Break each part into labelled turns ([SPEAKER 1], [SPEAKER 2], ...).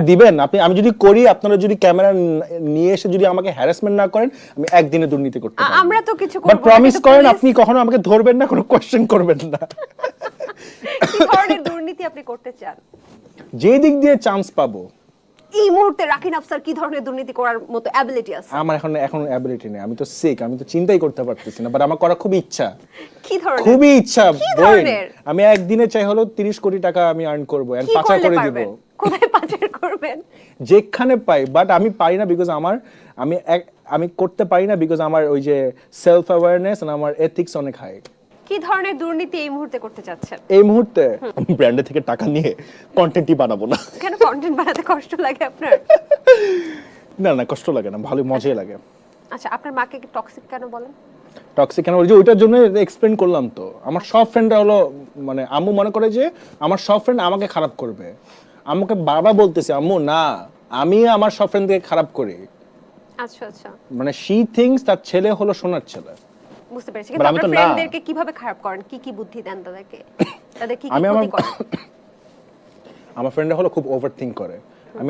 [SPEAKER 1] দিবেন আপনি, আমি যদি করি, আপনারা যদি ক্যামেরা নিয়ে এসে যদি আমাকে হ্যারাসমেন্ট না করেন, আমি একদিনে দুর্নীতি করতে পারবো।
[SPEAKER 2] আমরা তো কিছু করব
[SPEAKER 1] বাট
[SPEAKER 2] না,
[SPEAKER 1] প্রমিস
[SPEAKER 2] কিন্তু
[SPEAKER 1] করেন
[SPEAKER 2] police-
[SPEAKER 1] আপনি কখনো আমাকে ধরবেন না, কোনো কোশ্চেন করবেন না।
[SPEAKER 2] কি ধরনের দুর্নীতি আপনি করতে চান?
[SPEAKER 1] যে দিক দিয়ে চান্স পাবো।
[SPEAKER 2] এই মুহূর্তে রাকিন আফসার কি ধরনের দুর্নীতি করার মতো অ্যাবিলিটি আছে?
[SPEAKER 1] আমার এখন অ্যাবিলিটি নেই, আমি তো সিক, আমি তো চিন্তাই করতে পারতেছি না, বাট আমার করা খুবই ইচ্ছা,
[SPEAKER 2] কি ধরনের?
[SPEAKER 1] খুবই ইচ্ছা।
[SPEAKER 2] কি
[SPEAKER 1] বোন,
[SPEAKER 2] ধরনের?
[SPEAKER 1] আমি একদিনে চাই হলো 30 কোটি টাকা আমি আর্ন করবো এন্ড
[SPEAKER 2] কি
[SPEAKER 1] পাচার
[SPEAKER 2] করলে
[SPEAKER 1] করে দিব
[SPEAKER 2] পারবেন? কোথায় পাচার করবেন?
[SPEAKER 1] যেখানে পাই। বাট আমি পারি না বিকজ আমি করতে পারি না বিকজ আমার ওই যে সেলফ অ্যাওয়ারনেস আর আমার এথিক্স অনেক হাই।
[SPEAKER 2] কি ধরনের দুর্নীতি এই মুহূর্তে করতে চাচ্ছেন?
[SPEAKER 1] এই মুহূর্তে ব্র্যান্ডে থেকে টাকা নিয়ে কন্টেন্টই বানাবো না।
[SPEAKER 2] কেন কন্টেন্ট বানাতে কষ্ট লাগে আপনার?
[SPEAKER 1] না কষ্ট লাগে না, ভালো মজাই লাগে।
[SPEAKER 2] আচ্ছা, আপনার মাকে কি টক্সিক কেন বলেন?
[SPEAKER 1] টক্সিক কেন, ওই যে ওইটার জন্য এক্সপ্লেন করলাম তো। আমার সব ফ্রেন্ডরা হলো, মানে আম্মু মনে করে যে আমার সব ফ্রেন্ড আমাকে খারাপ করবে। আমাকে বাবা বলতেছে আম্মু না, আমি আমার সব ফ্রেন্ডকে খারাপ করি।
[SPEAKER 2] আচ্ছা আচ্ছা,
[SPEAKER 1] মানে শি থিংস তার ছেলে হলো সোনার ছেলে।
[SPEAKER 2] বুঝতে পেরেছি।
[SPEAKER 1] But
[SPEAKER 2] কিন্তু
[SPEAKER 1] আমি
[SPEAKER 2] আপনার
[SPEAKER 1] তো না।
[SPEAKER 2] ফ্রেন্ডদেরকে কিভাবে খারাপ করেন? কি কি বুদ্ধি দেন তাদেরকে? তাদের কি কি
[SPEAKER 1] আমি
[SPEAKER 2] ক্ষতি করেন?
[SPEAKER 1] আমার ফ্রেন্ডরা হলো খুব ওভার থিঙ্ক করে।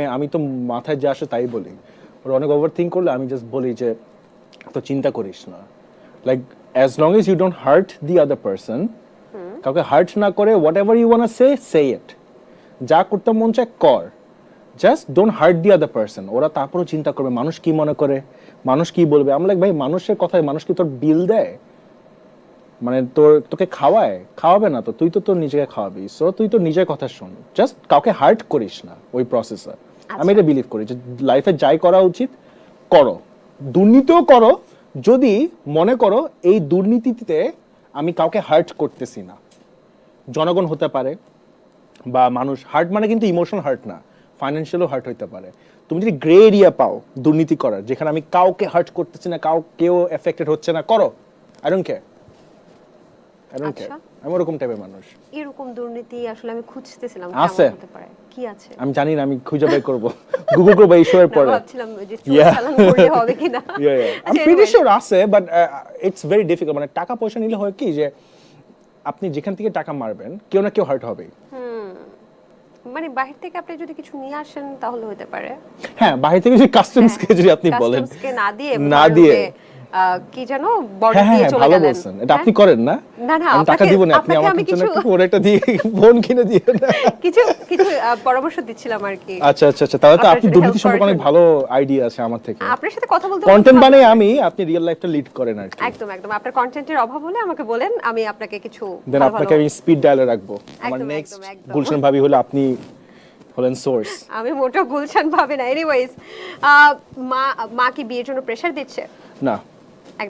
[SPEAKER 1] আমি তো মাথায় যা আসে তাই বলি। ওরা অনেক ওভার থিঙ্ক করলে আমি জাস্ট বলি যে তো চিন্তা করিস না, like as long as you don't hurt the other person, কাউকে হার্ট না করে whatever you want say it, যা করতে মন চায় কর, just don't hurt the other person. ওরা তারপরও চিন্তা করবে মানুষ কি মনে করে, মানুষ কি বলবে। আমরা ভাই মানুষের কথায়, মানুষ কি তোর বিল দেয়, মানে তোকে খাওয়াবে না তো, তুই তো তোর নিজেকে খাওয়াবি। সো তুই তো নিজের কথা শোন, জাস্ট কাউকে হার্ট করিস না ওই প্রসেসে। আমি এটা বিলিভ করি যে লাইফে যাই করা উচিত করো, দুর্নীতিও করো যদি মনে করো এই দুর্নীতিতে আমি কাউকে হার্ট করতেছি না। জনগণ হতে পারে বা মানুষ, হার্ট মানে কিন্তু ইমোশনাল হার্ট না, ফাইন্যান্সিয়ালও হার্ট হইতে পারে। তুমি যদি গ্রে এরিয়া পাও দুর্নীতি করার, যেখানে আমি কাউকে হার্ট করতেছি না, কেউ এফেক্টেড হচ্ছে না, করো। আই ডোন্ট কেয়ার,
[SPEAKER 2] আচ্ছা,
[SPEAKER 1] আমি ওরকম টাইপের মানুষ।
[SPEAKER 2] এরকম দুর্নীতি আসলে আমি খুঁজতেছিলাম
[SPEAKER 1] আছে।
[SPEAKER 2] কেমন হতে পারে, কি আছে?
[SPEAKER 1] আমি জানি না, আমি খুঁজে বের করব, গুগল করব এই শোয়ের
[SPEAKER 2] না,
[SPEAKER 1] পরে।
[SPEAKER 2] ভাবছিলাম যে চোর চালান করলে হবে কিনা।
[SPEAKER 1] আমি
[SPEAKER 2] আচ্ছা,
[SPEAKER 1] প্রিটি
[SPEAKER 2] anyway,
[SPEAKER 1] শিওর আছে, বাট ইটস ভেরি ডিফিকাল্ট। মানে টাকা পয়সা নিলে হয় কি যে আপনি যেখান থেকে টাকা মারবেন কেউ না কেউ হার্ট হবেই।
[SPEAKER 2] মানে বাহির থেকে আপনি যদি কিছু নিয়ে আসেন তাহলে হতে পারে।
[SPEAKER 1] হ্যাঁ, বাইরে থেকে যে কাস্টমস কে যদি আপনি বলেন,
[SPEAKER 2] কাস্টমসকে না দিয়ে
[SPEAKER 1] না দিয়ে
[SPEAKER 2] কি জানো বর্ডার দিয়ে চলে
[SPEAKER 1] ভালো
[SPEAKER 2] গেলেন।
[SPEAKER 1] বলছেন। এটা আপনি করেন না?
[SPEAKER 2] না না,
[SPEAKER 1] আমি টাকা দিব না, আপনি
[SPEAKER 2] আপনাকে
[SPEAKER 1] আমার
[SPEAKER 2] আমি
[SPEAKER 1] জন্য
[SPEAKER 2] কিছু
[SPEAKER 1] একটু ওর একটা দিয়ে ফোন কিনে দিয়ে না।
[SPEAKER 2] কিছু কিছু পরামর্শ দিচ্ছিলাম আর কি।
[SPEAKER 1] আচ্ছা, তাহলে তো
[SPEAKER 2] আপনার
[SPEAKER 1] আপনি
[SPEAKER 2] সাথে
[SPEAKER 1] দুর্নীতি
[SPEAKER 2] help
[SPEAKER 1] সম্পর্কে
[SPEAKER 2] করার
[SPEAKER 1] অনেক
[SPEAKER 2] জন্য।
[SPEAKER 1] ভালো আইডিয়া আছে আমার থেকে।
[SPEAKER 2] আপনার সাথে কথা বলতে
[SPEAKER 1] কন্টেন্ট
[SPEAKER 2] খুব ভালো
[SPEAKER 1] বানাই
[SPEAKER 2] লাগে।
[SPEAKER 1] আমি, আপনি রিয়েল লাইফটা লিড করেন আর কি।
[SPEAKER 2] একদম একদম, আপনার কন্টেন্টের অভাব হলে আমাকে বলেন, আমি আপনাকে কিছু
[SPEAKER 1] দেন
[SPEAKER 2] ভালো
[SPEAKER 1] আপনাকে
[SPEAKER 2] ভালো-
[SPEAKER 1] আমি স্পিড ডায়ালে রাখবো। আমার
[SPEAKER 2] একদম,
[SPEAKER 1] নেক্সট
[SPEAKER 2] একদম, একদম।
[SPEAKER 1] গুলশান ভাবি হলে আপনি হলেন সোর্স।
[SPEAKER 2] আমি মোটেও গুলশান ভাবে না। এনিওয়েজ, মা কি বিয়ের জন্য প্রেসার দিচ্ছে?
[SPEAKER 1] না,